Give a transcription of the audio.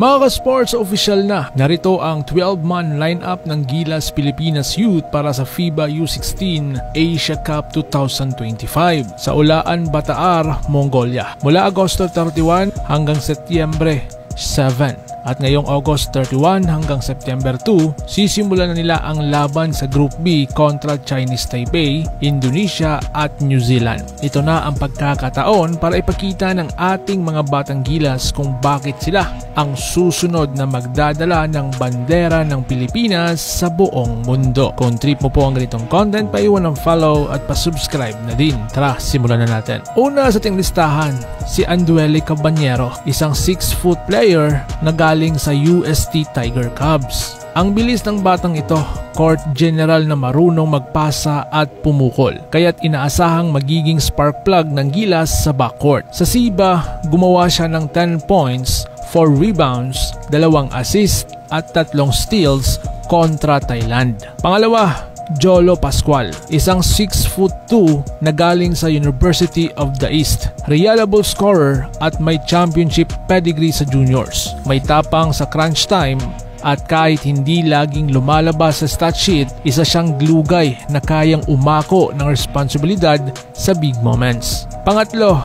Mga ka-sports, official na. Narito ang 12-man lineup ng Gilas Pilipinas Youth para sa FIBA U16 Asia Cup 2025 sa Ulaan, Bataan, Mongolia. Mula Agosto 31 hanggang Setyembre 7. At ngayong August 31 hanggang September 2, sisimulan na nila ang laban sa Group B kontra Chinese Taipei, Indonesia at New Zealand. Ito na ang pagkakataon para ipakita ng ating mga batang Gilas kung bakit sila ang susunod na magdadala ng bandera ng Pilipinas sa buong mundo. Kung trip mo po ang ganitong content, paiwan ng follow at pasubscribe na din. Tara, simulan na natin. Una sa ating listahan, si Anduele Cabanyero, isang 6-foot player na galing sa UST Tiger Cubs. Ang bilis ng batang ito, court general na marunong magpasa at pumukol, kaya't inaasahang magiging spark plug ng Gilas sa backcourt. Sa SIBA, gumawa siya ng 10 points, 4 rebounds, 2 assists at 3 steals kontra Thailand. Pangalawa, Jolo Pascual, isang 6'2" na galing sa University of the East. Reliable scorer at may championship pedigree sa juniors. May tapang sa crunch time at kahit hindi laging lumalabas sa stat sheet, isa siyang glugay na kayang umako ng responsibilidad sa big moments. Pangatlo,